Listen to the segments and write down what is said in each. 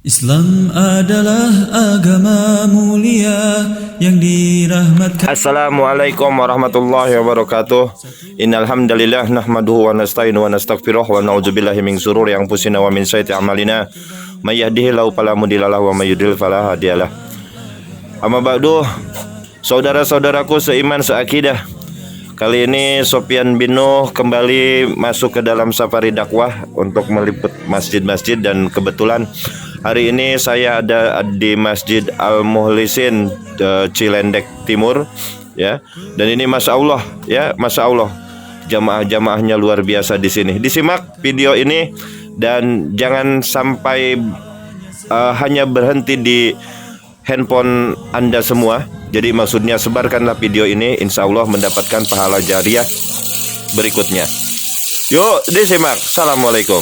Islam adalah agama mulia yang dirahmatkan. Assalamualaikum warahmatullahi wabarakatuh. Innal hamdalillah nahmaduhu wa nasta'inu wa nastaghfiruh wa na'udzubillahi min shururi anfusina wa min sayyiati a'malina. May yahdihillahu fala mudilla lahu wa may yudlil fala hadiyalah. Amma ba'du, saudara-saudaraku seiman seakidah. Kali ini Sofyan bin Nuh kembali masuk ke dalam safari dakwah untuk meliput masjid-masjid, dan kebetulan hari ini saya ada di Masjid Al-Mukhlisin Cilendek Timur, ya. Dan ini masya Allah, ya, masya Allah, jamaah-jamaahnya luar biasa di sini. Disimak video ini dan jangan sampai hanya berhenti di handphone Anda semua. Jadi maksudnya sebarkanlah video ini, insya Allah mendapatkan pahala jariah berikutnya. Yuk disimak. Assalamualaikum.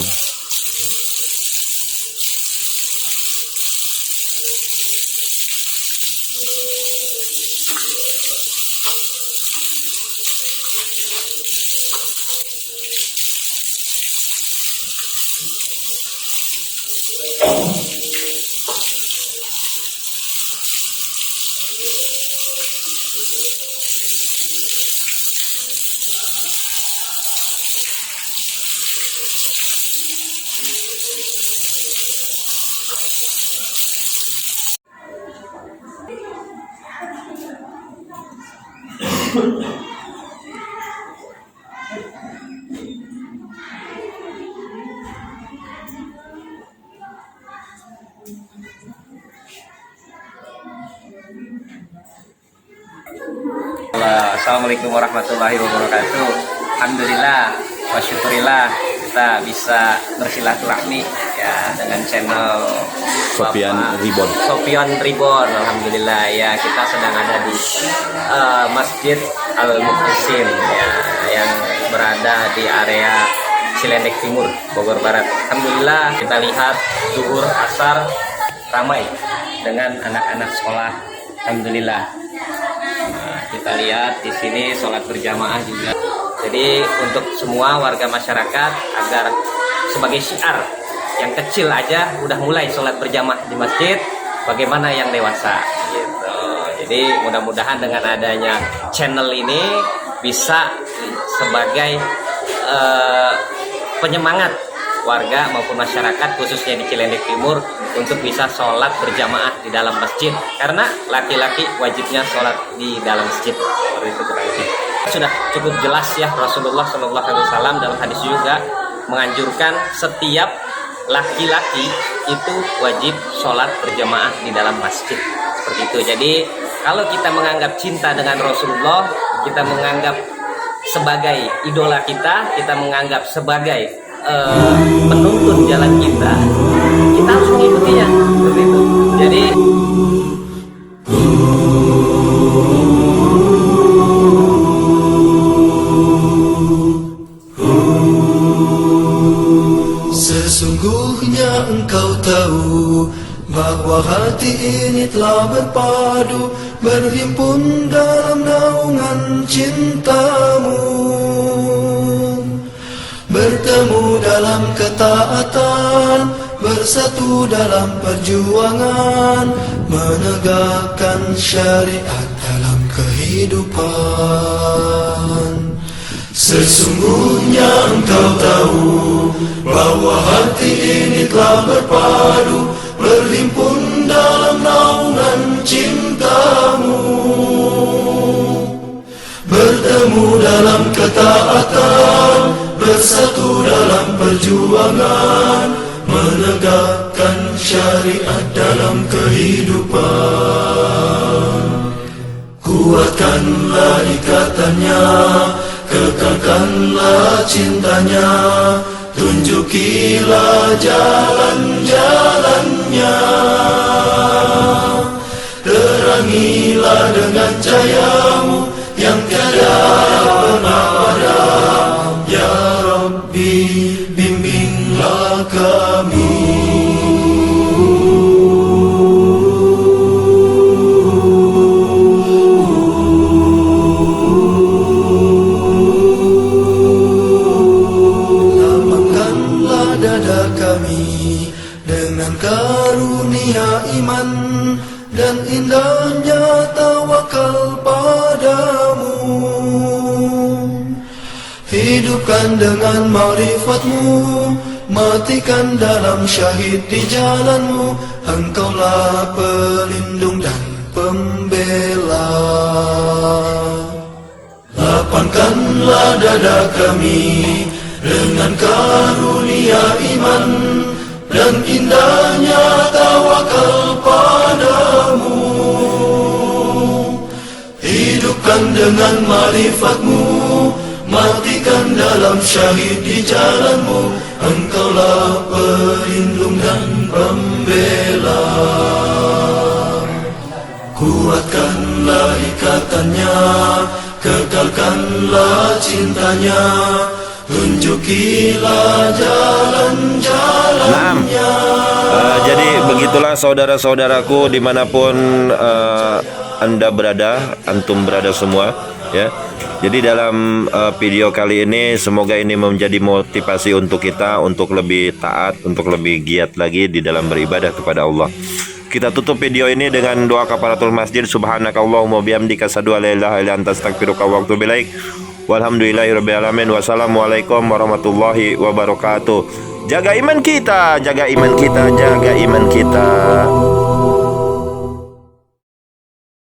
Assalamualaikum warahmatullahi wabarakatuh. Alhamdulillah wa syukurillah kita bisa bersilaturahmi ya dengan channel Sofyan Ribon. Alhamdulillah ya, kita sedang ada di Masjid Al-Mukhlisin ya, yang berada di area Cilendek Timur, Bogor Barat. Alhamdulillah kita lihat zuhur asar ramai dengan anak-anak sekolah. Alhamdulillah. Kita lihat di sini sholat berjamaah juga. Jadi untuk semua warga masyarakat agar sebagai syiar, yang kecil aja udah mulai sholat berjamaah di masjid, bagaimana yang dewasa gitu. Jadi mudah-mudahan dengan adanya channel ini bisa sebagai penyemangat warga maupun masyarakat khususnya di Cilendek Timur untuk bisa sholat berjamaah di dalam masjid, karena laki-laki wajibnya sholat di dalam masjid. Seperti itu kurang lebih. Sudah cukup jelas ya, Rasulullah SAW dalam hadis juga menganjurkan setiap laki-laki itu wajib sholat berjamaah di dalam masjid. Seperti itu. Jadi kalau kita menganggap cinta dengan Rasulullah, kita menganggap sebagai idola kita menganggap sebagai menuntun jalan kita harus mengikutinya. Seperti itu. Jadi sesungguhnya engkau tahu bahwa hati ini telah berpadu, berhimpun dalam naungan cintamu, bertemu dalam ketaatan, bersatu dalam perjuangan, menegakkan syariat dalam kehidupan. Sesungguhnya engkau tahu bahwa hati ini telah berpadu, berhimpun dalam naungan cintamu, bertemu dalam ketaatan, bersatu dalam perjuangan, menegakkan syariat dalam kehidupan. Kuatkanlah ikatannya, kekalkanlah cintanya, tunjukilah jalan-jalannya, terangilah dengan cahayamu yang tiada pernah ada. Ya Rabbi, bimbinglah kami. karunia iman dan indahnya tawakal padamu. Hidupkan dengan ma'rifatmu, matikan dalam syahid di jalanmu. Engkaulah pelindung dan pembela. Lapangkanlah dada kami dengan karunia iman dan indahnya tawakal padamu. Hidupkan dengan ma'rifatmu, matikan dalam syahid di jalanmu. Engkaulah pelindung dan pembela. Kuatkanlah ikatannya, kekalkanlah cintanya, tunjukilah jalan-jalannya. Jadi begitulah saudara-saudaraku dimanapun Anda berada, antum berada semua, ya. Jadi dalam video kali ini semoga ini menjadi motivasi untuk kita untuk lebih taat, untuk lebih giat lagi di dalam beribadah kepada Allah. Kita tutup video ini dengan doa kafaratul masjid. Subhanakallahumma bihamdika asyhadu an la ilaha illa anta astaghfiruka wa atubu ilaik. Walhamdulillahirabbil alamin. Wassalamualaikum warahmatullahi wabarakatuh. Jaga iman kita, jaga iman kita, jaga iman kita.